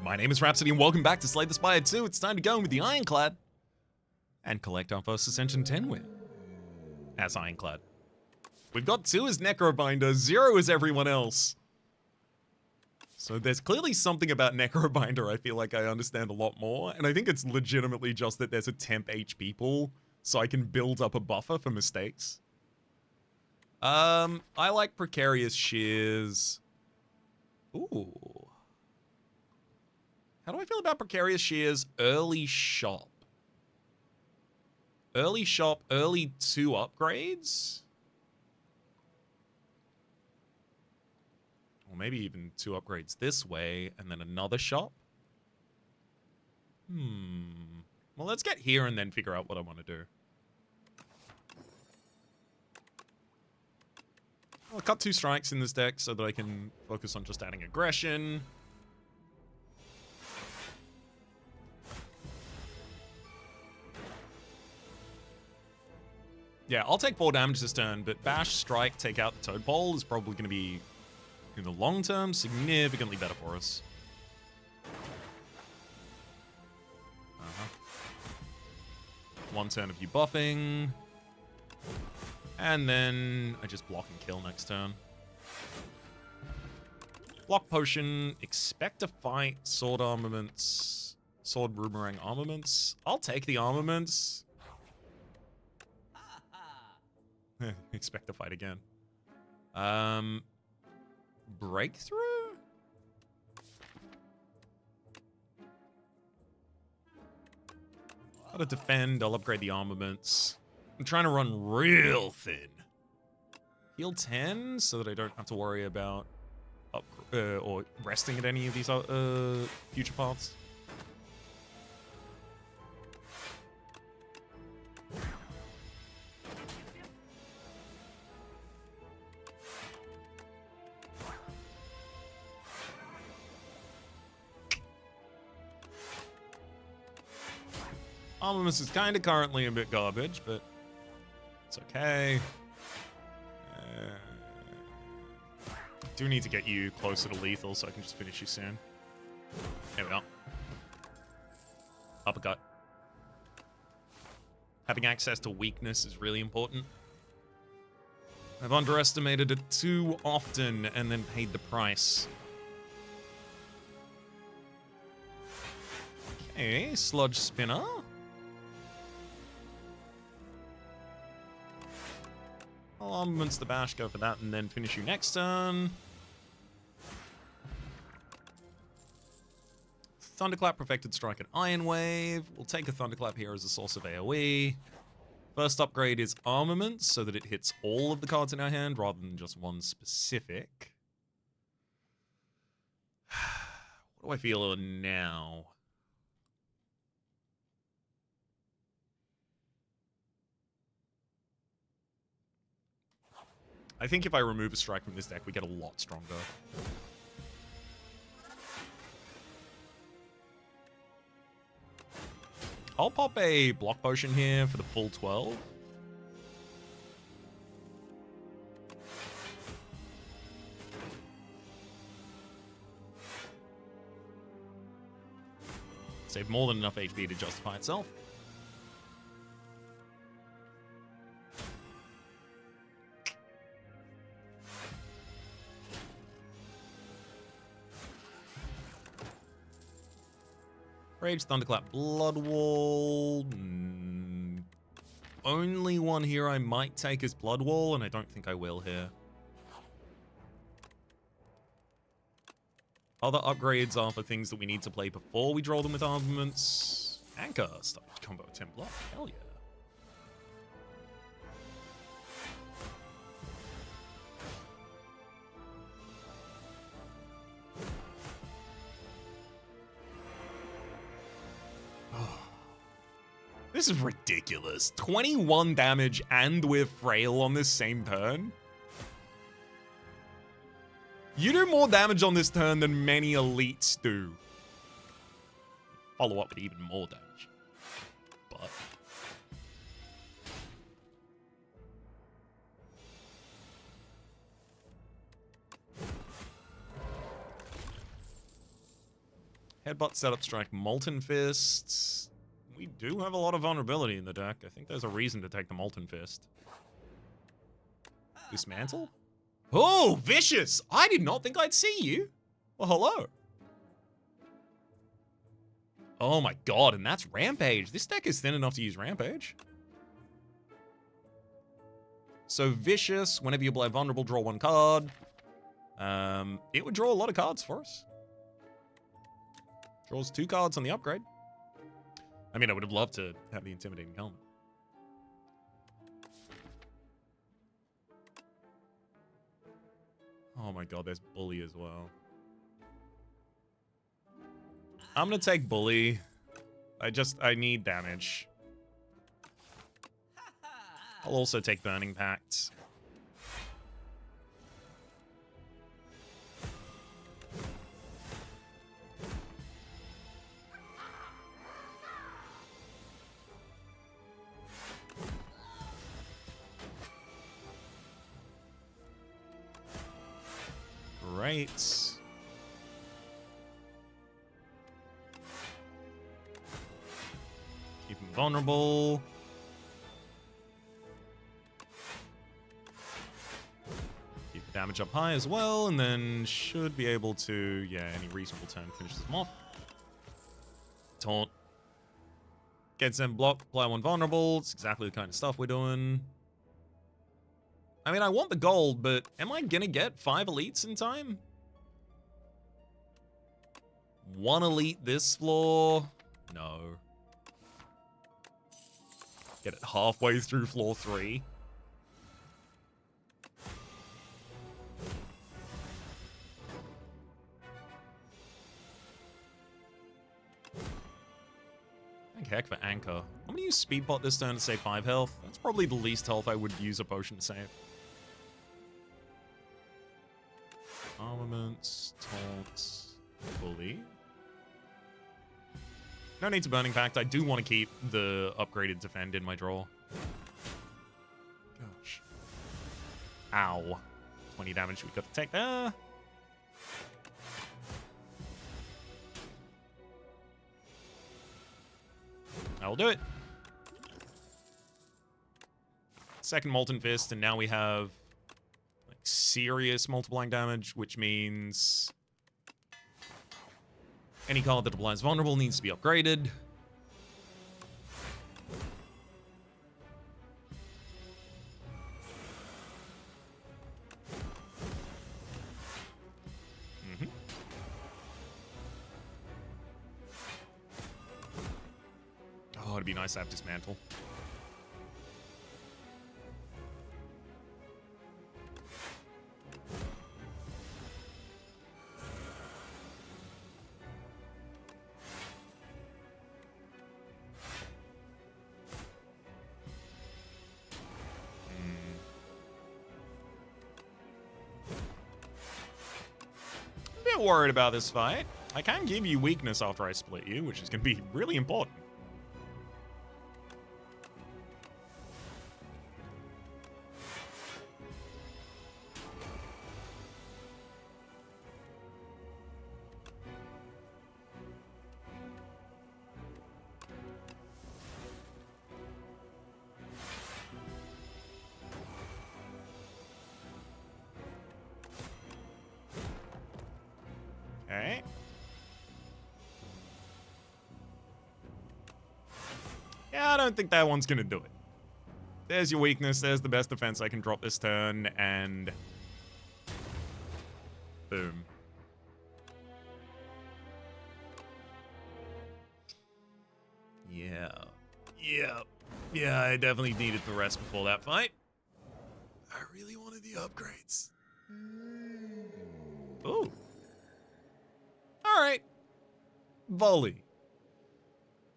My name is Rhapsody and welcome back to Slay the Spire 2. It's time to go in with the Ironclad and collect our first Ascension 10 win as Ironclad. We've got 2 as Necrobinder, 0 as everyone else. So there's clearly something about Necrobinder I feel like I understand a lot more, and I think it's legitimately just that there's a temp HP pool, so I can build up a buffer for mistakes. I like Precarious Shears. Ooh. How do I feel about Precarious Shears? Early shop. Early shop, early 2 upgrades? Or maybe even 2 upgrades this way, and then another shop? Well, let's get here and then figure out what I want to do. I'll cut 2 strikes in this deck so that I can focus on just adding aggression. Yeah, I'll take 4 damage this turn, but Bash, Strike, take out the Toadpole is probably going to be, in the long term, significantly better for us. One turn of you buffing. And then I just block and kill next turn. Block Potion, expect to fight Sword Armaments, Sword Boomerang Armaments. I'll take the Armaments. Expect to fight again. Breakthrough? Gotta defend, I'll upgrade the armaments. I'm trying to run real thin. Heal 10 so that I don't have to worry about or resting at any of these future paths. Armaments is kind of currently a bit garbage, but it's okay. Do need to get you closer to lethal so I can just finish you soon. There we go. Uppercut. Having access to weakness is really important. I've underestimated it too often and then paid the price. Okay, Sludge Spinner. I'll armaments the bash, go for that, and then finish you next turn. Thunderclap, Perfected Strike, and Iron Wave. We'll take a Thunderclap here as a source of AoE. First upgrade is Armaments, so that it hits all of the cards in our hand rather than just one specific. What do I feel now? I think if I remove a strike from this deck, we get a lot stronger. I'll pop a block potion here for the full 12. Save more than enough HP to justify itself. Rage, Thunderclap, Blood Wall. Only one here I might take is Blood Wall, and I don't think I will here. Other upgrades are for things that we need to play before we draw them with armaments. Anchor, start combo 10 block. Hell yeah. This is ridiculous. 21 damage and we're frail on this same turn. You do more damage on this turn than many elites do. Follow up with even more damage. But Headbutt, Setup, Strike, Molten Fist. We do have a lot of vulnerability in the deck. I think there's a reason to take the Molten Fist. Dismantle? Oh, Vicious! I did not think I'd see you. Well, hello. Oh my god, and that's Rampage. This deck is thin enough to use Rampage. So Vicious, whenever you apply Vulnerable, draw one card. It would draw a lot of cards for us. Draws 2 cards on the upgrade. I mean, I would have loved to have the Intimidating Helmet. Oh my god, there's Bully as well. I'm gonna take Bully. I need damage. I'll also take Burning Pact. Great. Keep him vulnerable. Keep the damage up high as well, and then should be able to, yeah, any reasonable turn finishes them off. Taunt. Gets them block, apply 1 vulnerable. It's exactly the kind of stuff we're doing. I mean, I want the gold, but am I gonna get 5 elites in time? 1 elite this floor? No. Get it halfway through floor 3. Thank heck for Anchor. I'm gonna use Speed Pot this turn to save 5 health. That's probably the least health I would use a potion to save. Armaments, taunts, Bully. No need to Burning Pact. I do want to keep the upgraded Defend in my draw. Gosh. Ow. 20 damage we got to take there. I'll do it. Second Molten Fist, and now we have like serious multiplying damage, which means any card that applies vulnerable needs to be upgraded. Oh, it'd be nice to have Dismantle. A bit worried about this fight. I can give you weakness after I split you, which is going to be really important. Okay. Yeah, I don't think that one's gonna do it. There's your weakness, there's the best defense I can drop this turn, and boom. Yeah, I definitely needed the rest before that fight. I really wanted the upgrades. Ooh. Alright. Volley.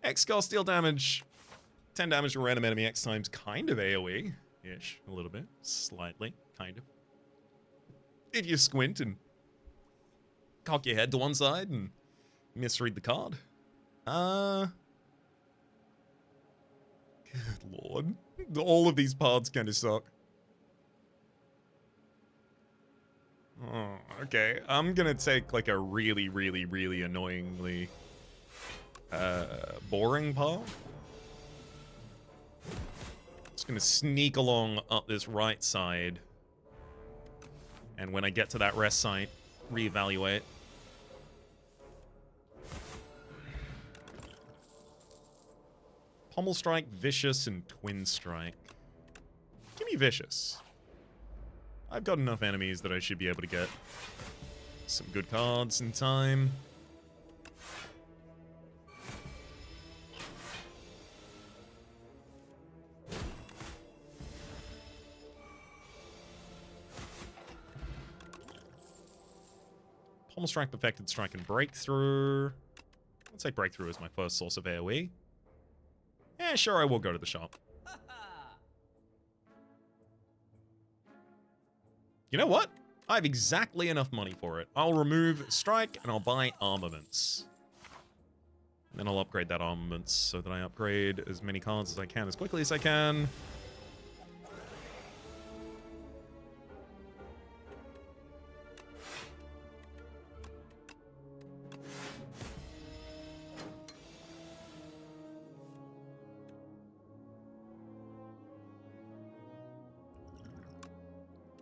X cost deal damage. 10 damage to a random enemy X times kind of AoE-ish. A little bit. Slightly. Kind of. If you squint and cock your head to one side and misread the card. Good lord. All of these parts kind of suck. Oh, okay. I'm gonna take like a really, really, really annoyingly boring path. Just gonna sneak along up this right side. And when I get to that rest site, reevaluate. Pommel Strike, Vicious, and Twin Strike. Give me Vicious. I've got enough enemies that I should be able to get some good cards in time. Pommel Strike, Perfected Strike, and Breakthrough. I'll take Breakthrough as my first source of AoE. Yeah, sure, I will go to the shop. You know what? I have exactly enough money for it. I'll remove Strike, and I'll buy Armaments. And then I'll upgrade that Armaments so that I upgrade as many cards as I can as quickly as I can.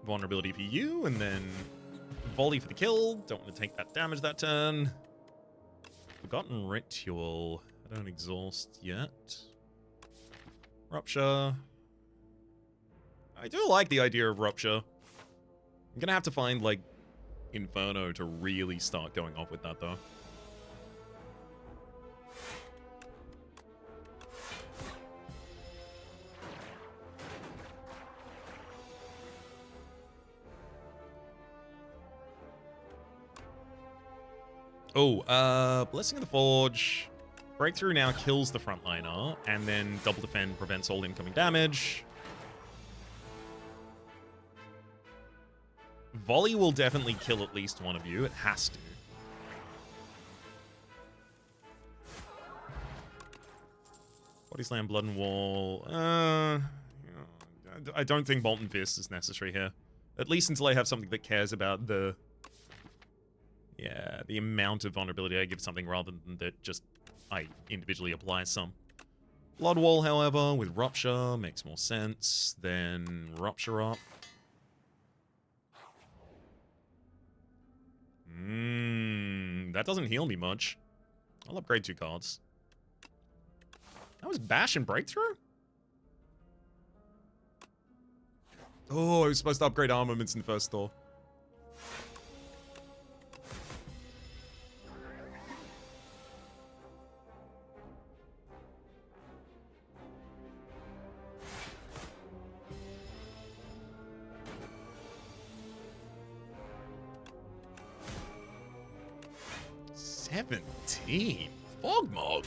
Vulnerability for you, and then volley for the kill. Don't want to take that damage that turn. Forgotten Ritual. I don't exhaust yet. Rupture. I do like the idea of Rupture. I'm gonna have to find, like, Inferno to really start going off with that, though. Oh, Blessing of the Forge. Breakthrough now kills the frontliner, and then Double Defend prevents all incoming damage. Volley will definitely kill at least one of you. It has to. Body Slam, Blood and Wall. I don't think Molten Fist is necessary here. At least until I have something that cares about the... Yeah, the amount of vulnerability I give something rather than that just I individually apply some. Blood Wall, however, with Rupture makes more sense than Rupture up. That doesn't heal me much. I'll upgrade 2 cards. That was Bash and Breakthrough? Oh, I was supposed to upgrade Armaments in the first store. Fogmog.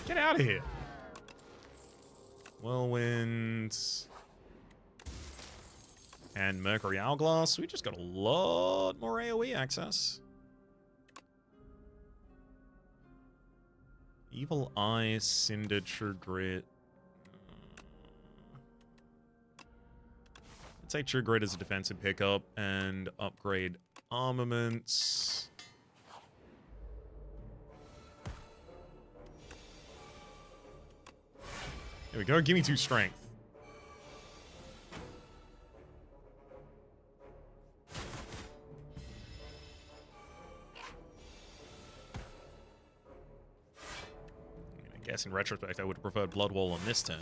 Get out of here. Whirlwind. And Mercury Hourglass. We just got a lot more AoE access. Evil Eye, Cinder, True Grit. I'll take True Grit as a defensive pickup and upgrade Armaments. There we go. Give me 2 strength. I guess in retrospect, I would have preferred Blood Wall on this turn.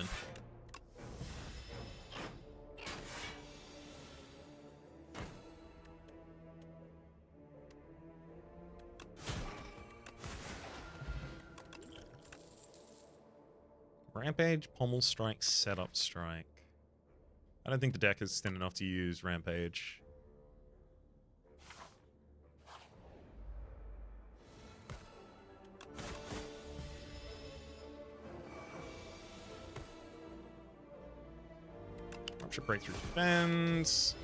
Rampage, Pommel Strike, Setup Strike. I don't think the deck is thin enough to use Rampage. Rupture, Breakthrough, Defense.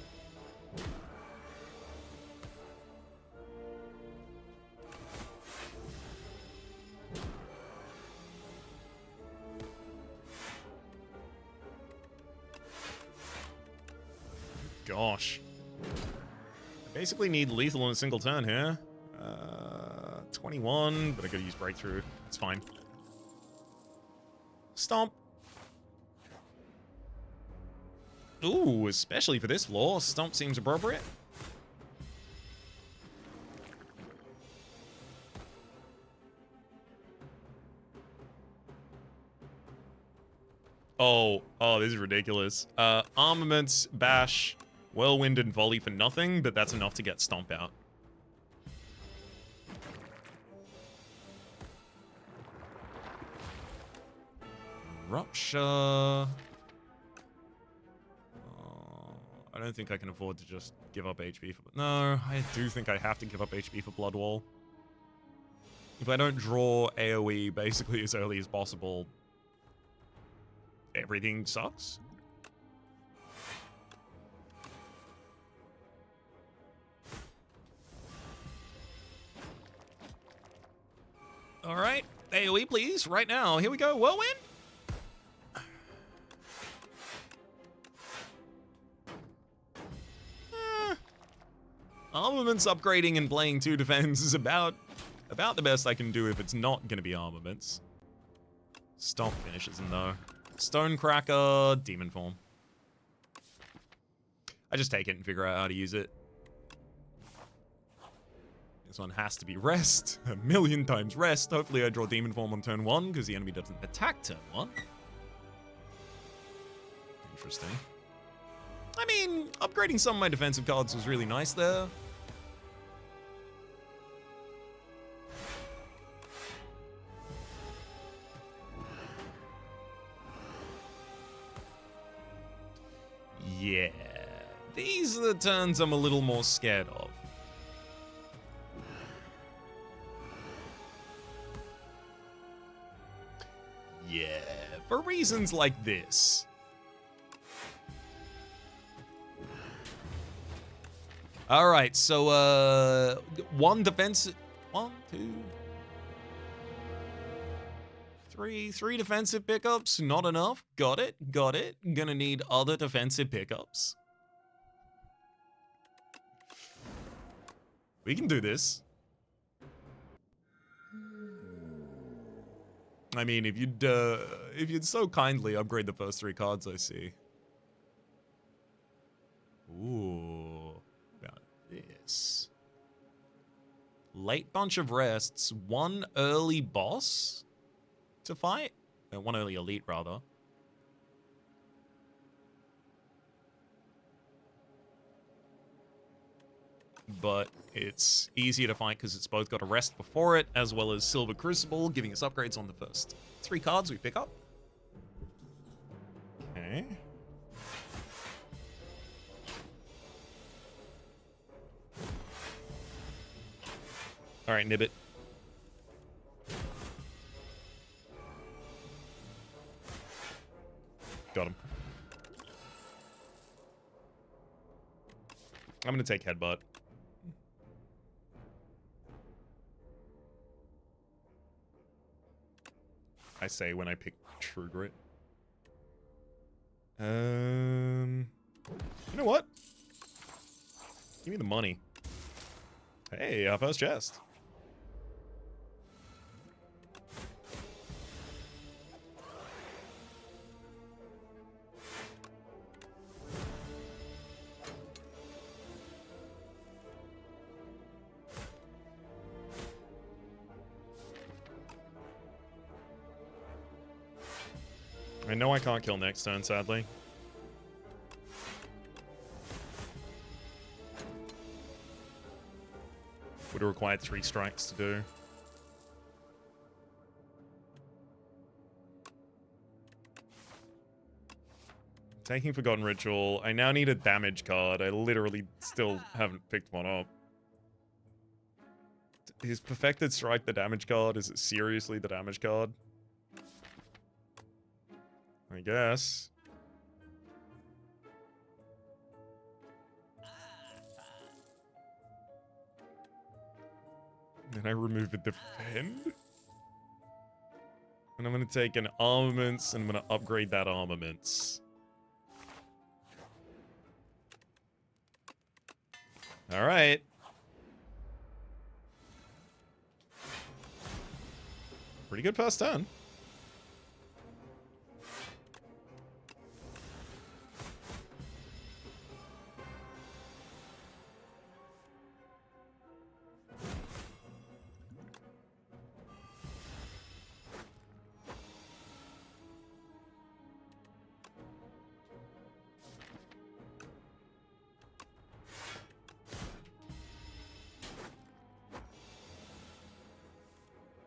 gosh. I basically need lethal in a single turn here. 21, but I gotta use breakthrough. It's fine. Stomp. Ooh, especially for this floor, stomp seems appropriate. Oh, this is ridiculous. Armaments, bash, whirlwind, and volley for nothing, but that's enough to get stomp out. Rupture. I don't think I can afford to just give up HP for... No, I do think I have to give up HP for Blood Wall. If I don't draw AoE basically as early as possible, everything sucks. All right, AoE please, right now. Here we go, Whirlwind. Armaments upgrading and playing 2 defense is about the best I can do if it's not going to be armaments. Stomp finishes him though. Stonecracker, demon form. I just take it and figure out how to use it. This one has to be rest. A million times rest. Hopefully I draw demon form on turn 1 because the enemy doesn't attack turn 1. Interesting. I mean, upgrading some of my defensive cards was really nice there. Yeah, these are the turns I'm a little more scared of. Yeah, for reasons like this. All right, so one defensive, 1, 2, 3 defensive pickups, not enough. Got it. Gonna need other defensive pickups. We can do this. I mean, if you'd so kindly upgrade the first 3 cards I see. Ooh, about this. Late bunch of rests, 1 early boss to fight? 1 early elite, rather. But it's easier to fight because it's both got a rest before it, as well as Silver Crucible, giving us upgrades on the first 3 cards we pick up. Okay. Alright, Nibbit. Got him. I'm gonna take Headbutt. I say when I pick True Grit. You know what? Give me the money. Hey, our first chest. I know I can't kill next turn, sadly. Would have required 3 strikes to do. Taking Forgotten Ritual. I now need a damage card. I literally still haven't picked one up. Is Perfected Strike the damage card? Is it seriously the damage card? I guess. Then I remove a defend. And I'm going to take an armaments and I'm going to upgrade that armaments. All right. Pretty good first turn.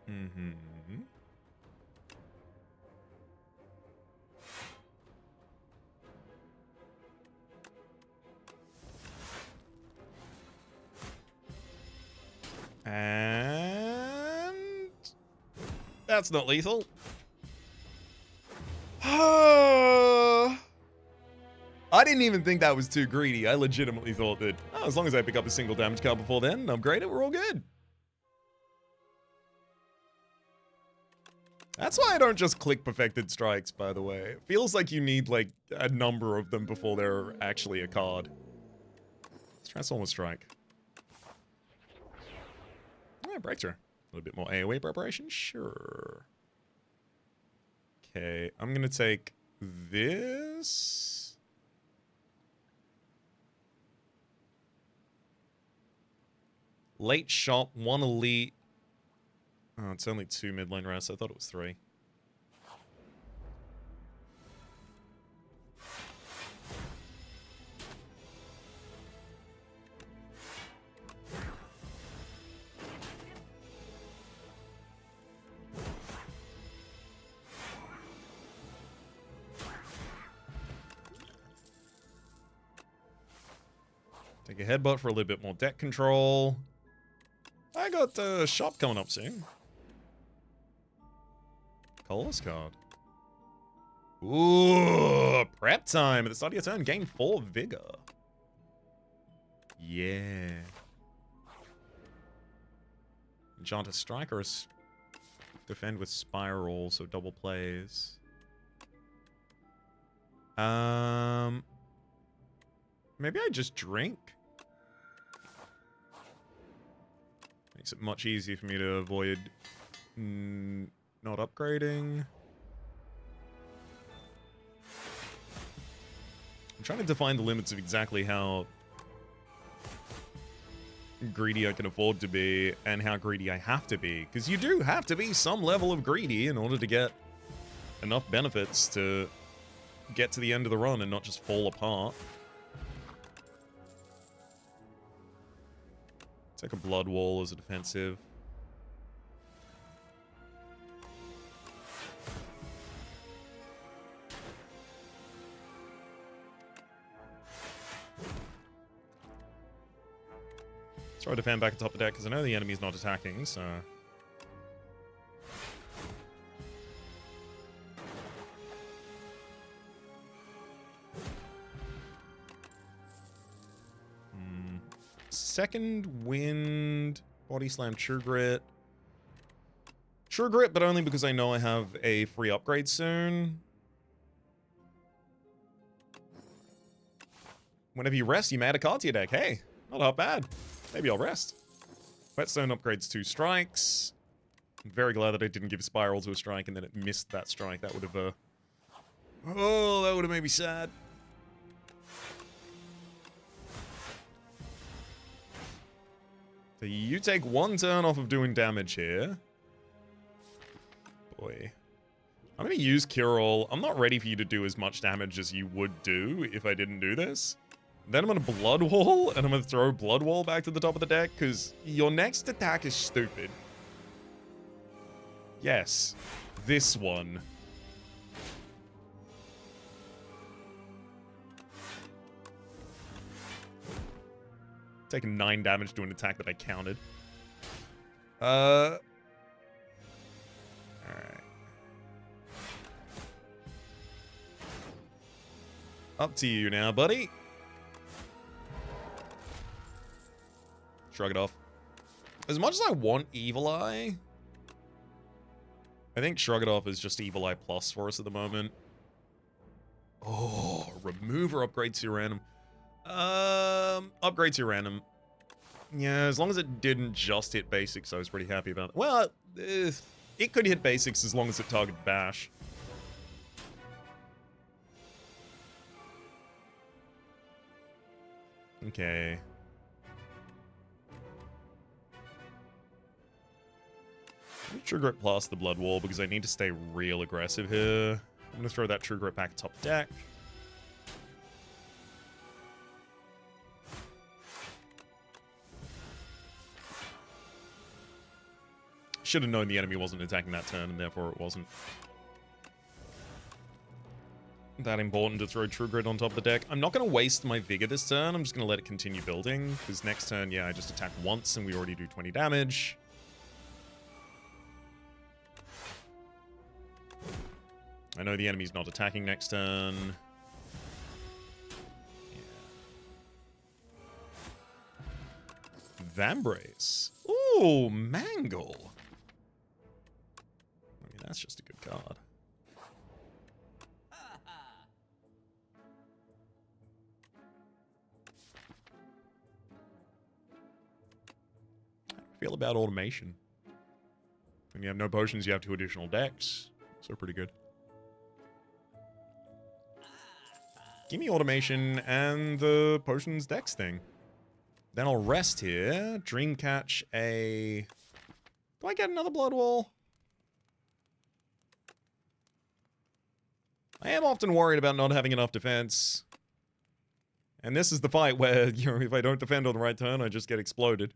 Mm-hmm. And that's not lethal. I didn't even think that was too greedy. I legitimately thought that, oh, as long as I pick up a single damage card before then and upgrade it, we're all good. That's why I don't just click Perfected Strikes, by the way. It feels like you need, like, a number of them before they're actually a card. Let's Transformer Strike. Alright, Breakthrough. A little bit more AoE preparation? Sure. Okay, I'm gonna take this. Late shot, 1 elite. Oh, it's only 2 mid-lane rests. I thought it was 3. Take a headbutt for a little bit more deck control. I got a shop coming up soon. Colorless card. Ooh, prep time. At the start of your turn, gain 4 vigor. Yeah. Enchant a strike or defend with spiral, so double plays. Maybe I just drink. Makes it much easier for me to avoid not upgrading. I'm trying to define the limits of exactly how greedy I can afford to be and how greedy I have to be. Because you do have to be some level of greedy in order to get enough benefits to get to the end of the run and not just fall apart. Take a Blood Wall as a defensive. Let's try to defend back at top of deck because I know the enemy's not attacking, so. Second Wind, Body Slam, True Grit. True Grit, but only because I know I have a free upgrade soon. Whenever you rest, you may add a card to your deck. Hey, not half bad. Maybe I'll rest. Whetstone upgrades 2 strikes. I'm very glad that I didn't give Spiral to a strike and then it missed that strike. That would have, oh, that would have made me sad. So you take 1 turn off of doing damage here. Boy. I'm going to use Cure All. I'm not ready for you to do as much damage as you would do if I didn't do this. Then I'm going to Blood Wall, and I'm going to throw Blood Wall back to the top of the deck, because your next attack is stupid. Yes. This one. Taking 9 damage to an attack that I counted. Alright. Up to you now, buddy. Shrug it off. As much as I want Evil Eye, I think Shrug it off is just Evil Eye Plus for us at the moment. Oh, remove or upgrade to random. Upgrade to random. Yeah, as long as it didn't just hit basics, I was pretty happy about it. Well, it could hit basics as long as it targeted bash. Okay. Let me trigger it past the blood wall because I need to stay real aggressive here. I'm going to throw that trigger it back top deck. Should have known the enemy wasn't attacking that turn, and therefore it wasn't that important to throw True Grit on top of the deck. I'm not going to waste my Vigor this turn. I'm just going to let it continue building, because next turn, yeah, I just attack once, and we already do 20 damage. I know the enemy's not attacking next turn. Yeah. Vambrace. Ooh, Mangle. I mean, that's just a good card. How do you feel about automation? When you have no potions, you have 2 additional decks. So pretty good. Give me automation and the potions dex thing. Then I'll rest here. Dreamcatch a... Do I get another blood wall? I am often worried about not having enough defense. And this is the fight where, you know, if I don't defend on the right turn, I just get exploded.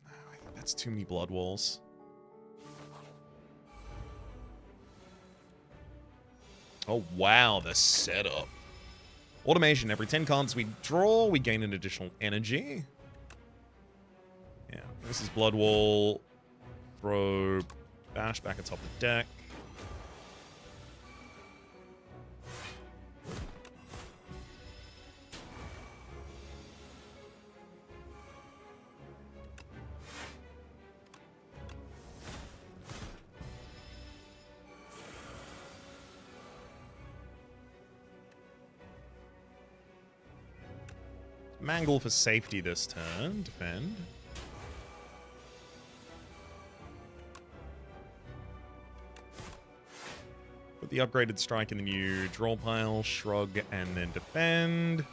Oh, I think that's too many blood walls. Oh, wow, the setup. Automation. Every 10 cards we draw, we gain an additional energy. Yeah, this is Blood Wall. Throw Bash back atop the deck. Mangle for safety this turn. Defend. Put the upgraded strike in the new draw pile. Shrug and then defend.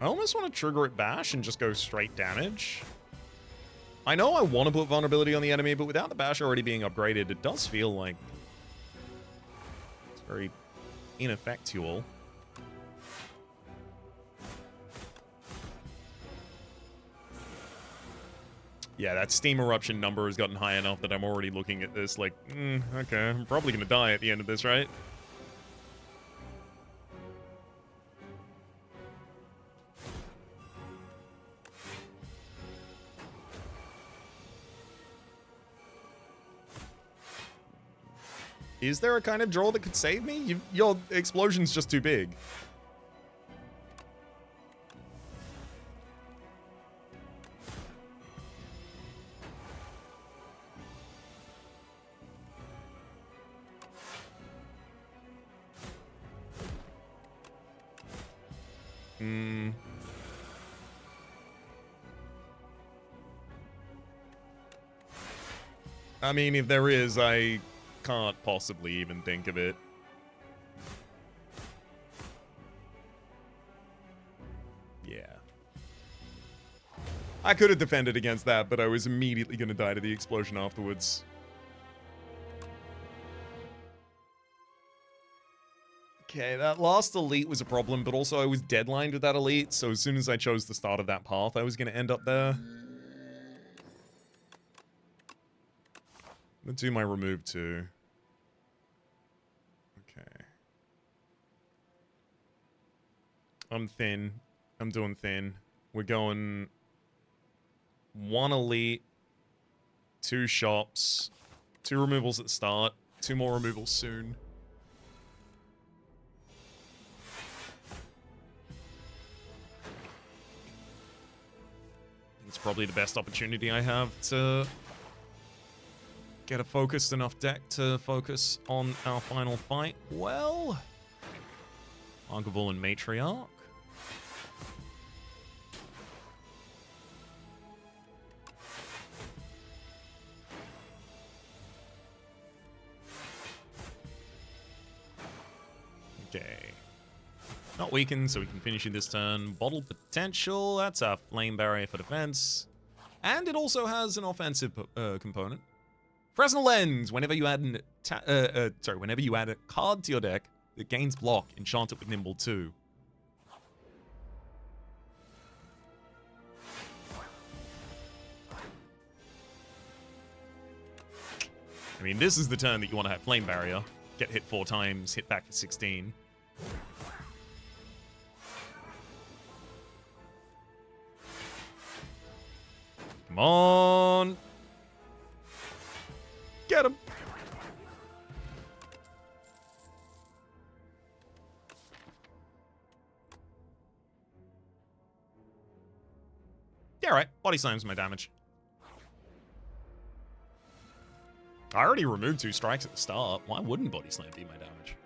I almost want to trigger it bash and just go straight damage. I know I want to put vulnerability on the enemy, but without the bash already being upgraded, it does feel like it's very ineffectual. Yeah, that Steam Eruption number has gotten high enough that I'm already looking at this like, okay, I'm probably going to die at the end of this, right? Is there a kind of draw that could save me? Your explosion's just too big. I mean, if there is, I can't possibly even think of it. Yeah. I could have defended against that, but I was immediately going to die to the explosion afterwards. Okay, that last elite was a problem, but also I was deadlined with that elite, so as soon as I chose the start of that path, I was going to end up there. I'm going to do my remove too. Okay. I'm thin. I'm doing thin. We're going 1 elite, 2 shops, 2 removals at the start, 2 more removals soon. It's probably the best opportunity I have to get a focused enough deck to focus on our final fight. Well, Argivul and Matriarch. Okay. Not weakened, so we can finish it this turn. Bottle potential, that's our flame barrier for defense. And it also has an offensive component. Fresnel Lens, whenever you add whenever you add a card to your deck that gains block, enchant it with Nimble 2. I mean, this is the turn that you want to have Flame Barrier. Get hit 4 times, hit back for 16. Come on. Get him. Yeah, right. Body slams my damage. I already removed 2 strikes at the start. Why wouldn't body slam be my damage?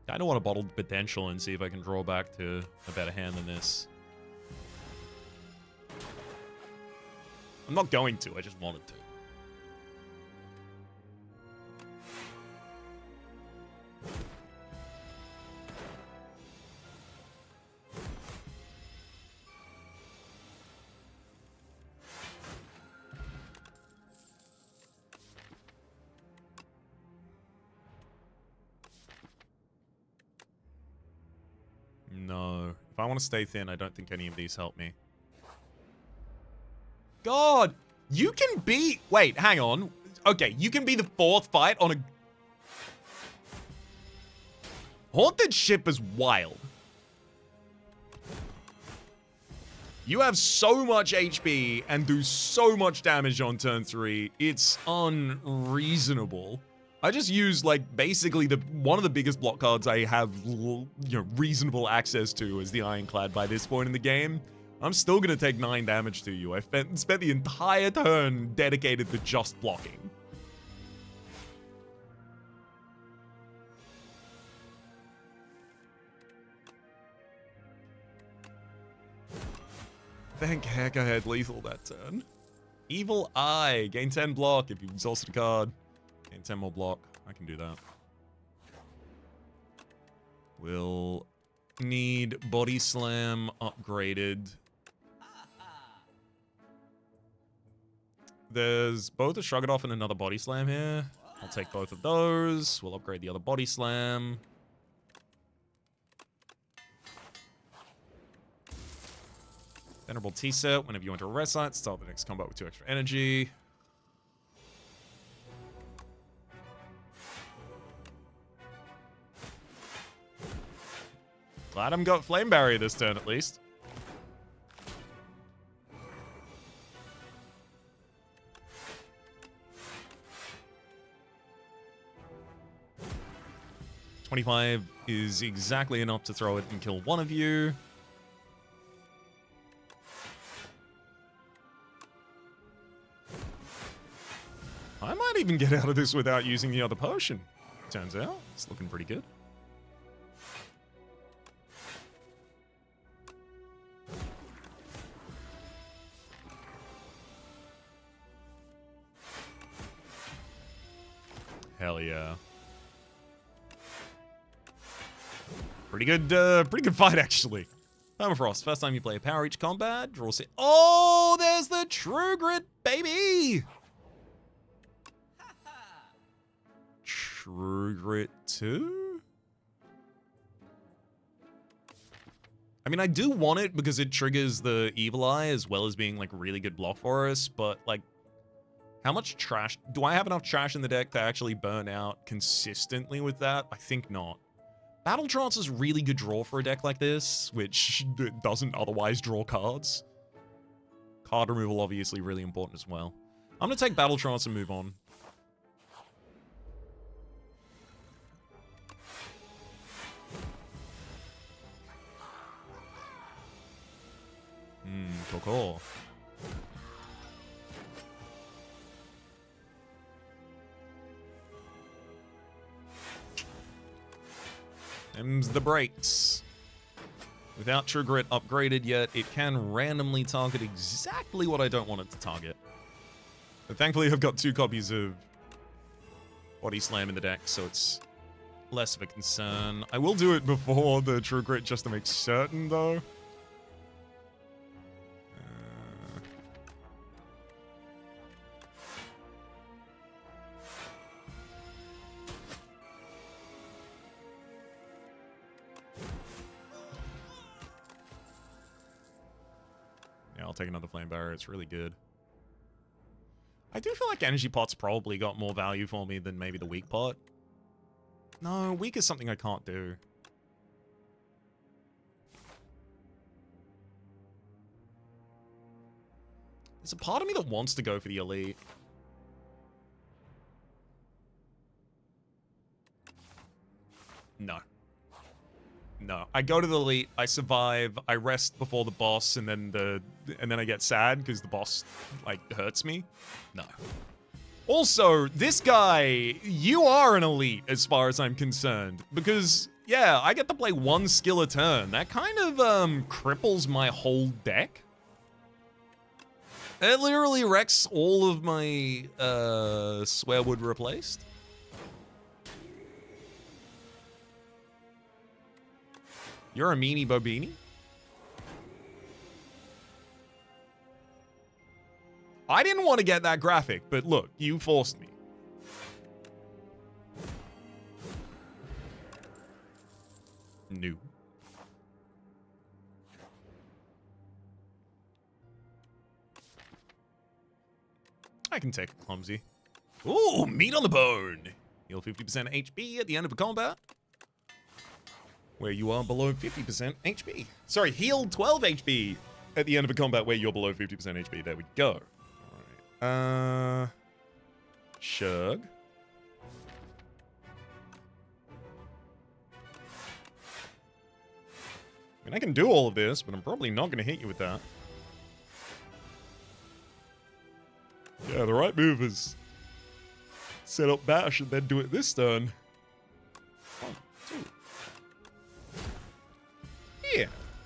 I don't want to bottle potential and see if I can draw back to a better hand than this. I'm not going to, I just wanted to. No. If I want to stay thin, I don't think any of these help me. God! You can be... Wait, hang on. Okay, you can be the 4th fight on a... Haunted Ship is wild. You have so much HP and do so much damage on turn 3. It's unreasonable. I just use, like, basically one of the biggest block cards I have, reasonable access to is the Ironclad by this point in the game. I'm still gonna take 9 damage to you. I spent the entire turn dedicated to just blocking. Thank heck I had lethal that turn. Evil Eye. Gain 10 block if you exhausted a card. Gain 10 more block. I can do that. We'll need Body Slam upgraded. There's both a Shrug It Off and another Body Slam here. I'll take both of those. We'll upgrade the other Body Slam. Venerable T-Set. Whenever you enter a red site, start the next combat with 2 extra energy. Glad I'm got Flame Barrier this turn, at least. $25 is exactly enough to throw it and kill one of you. I might even get out of this without using the other potion. Turns out, it's looking pretty good. Hell yeah. Pretty good fight, actually. Permafrost, first time you play a Power Reach combat, draw set. Oh, there's the True Grit, baby! True Grit 2? I mean, I do want it because it triggers the Evil Eye as well as being, like, really good block for us, but, like, how much trash... Do I have enough trash in the deck to actually burn out consistently with that? I think not. Battle Trance is a really good draw for a deck like this, which doesn't otherwise draw cards. Card removal, obviously, really important as well. I'm going to take Battle Trance and move on. Cool. Them's the breaks. Without True Grit upgraded yet, it can randomly target exactly what I don't want it to target. But thankfully, I've got 2 copies of Body Slam in the deck, so it's less of a concern. I will do it before the True Grit just to make certain, though. Yeah, I'll take another Flame Barrier. It's really good. I do feel like Energy Pot's probably got more value for me than maybe the Weak Pot. No, Weak is something I can't do. There's a part of me that wants to go for the Elite. No. No. I go to the Elite, I survive, I rest before the boss, and then I get sad because the boss, like, hurts me. No. Also, this guy, you are an Elite as far as I'm concerned. Because, yeah, I get to play 1 skill a turn. That kind of, cripples my whole deck. It literally wrecks all of my, Swearwood replaced. You're a meanie bobini? I didn't want to get that graphic, but look, you forced me. No. I can take a clumsy. Ooh, meat on the bone. Heal 50% HP at the end of a combat, where you are below 50% HP. Sorry, heal 12 HP at the end of a combat where you're below 50% HP. There we go. All right. Shug. I mean, I can do all of this, but I'm probably not going to hit you with that. Yeah, the right move is set up bash and then do it this turn. 1, 2. Yeah,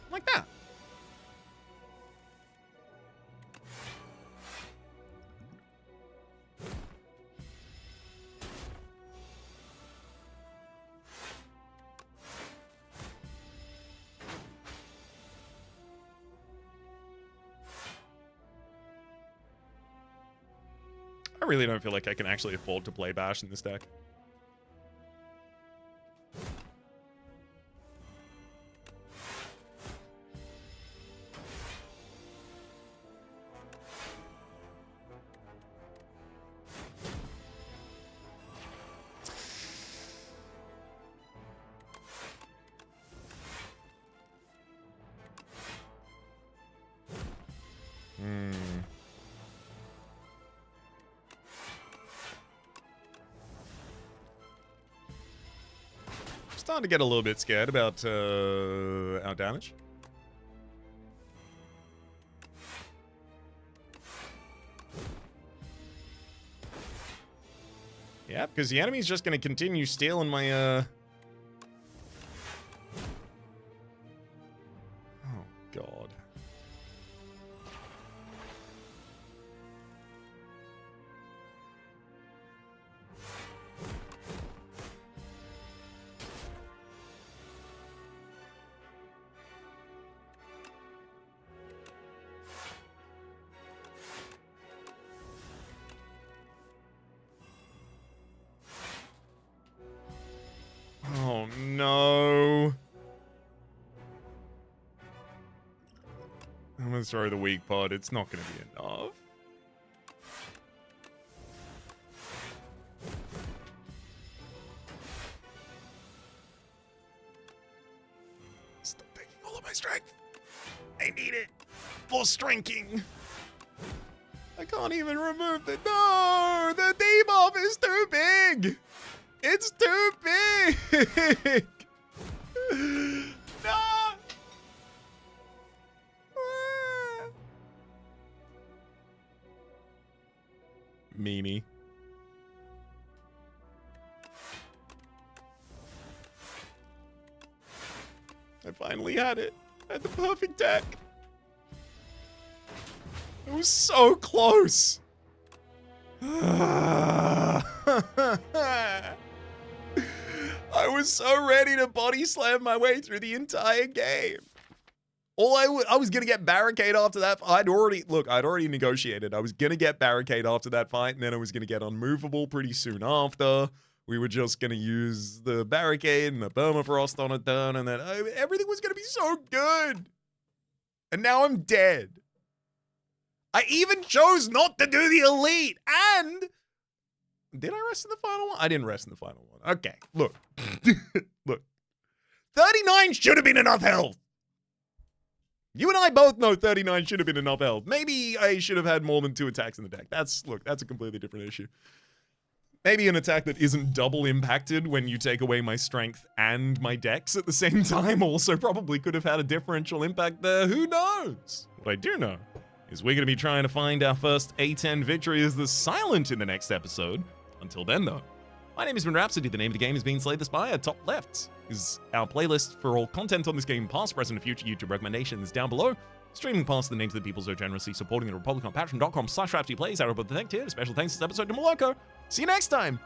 like that. I really don't feel like I can actually afford to play Bash in this deck. Starting to get a little bit scared about our damage. Yeah, because the enemy's just going to continue stealing my oh god. Oh, no. I'm gonna throw the weak pod. It's not gonna be enough. Stop taking all of my strength. I need it for strengthing. I can't even remove the... No! The debuff is too big! It's too big! No! Meanie. I finally had it. I had the perfect deck. It was so close. I was so ready to body slam my way through the entire game. I was gonna get barricade after that. I'd already negotiated. I was gonna get barricade after that fight, and then I was gonna get unmovable pretty soon after. We were just gonna use the barricade and the permafrost on a turn, and then everything was gonna be so good. And now I'm dead. I even chose not to do the elite, and did I rest in the final one? I didn't rest in the final one. Okay, look. Look. 39 should have been enough health. You and I both know 39 should have been enough health. Maybe I should have had more than 2 attacks in the deck. That's a completely different issue. Maybe an attack that isn't double impacted when you take away my strength and my dex at the same time also probably could have had a differential impact there. Who knows? What I do know is we're going to be trying to find our first A10 victory as the Silent in the next episode. Until then, though, my name has been Rhapsody. The name of the game has been Slay the Spire. Top left is our playlist for all content on this game, past, present, and future. YouTube recommendations down below. Streaming past the names of the people so generously supporting the Republic on patreon.com/RhapsodyPlays. Our robot the tech tier. Special thanks this episode to Moloko. See you next time.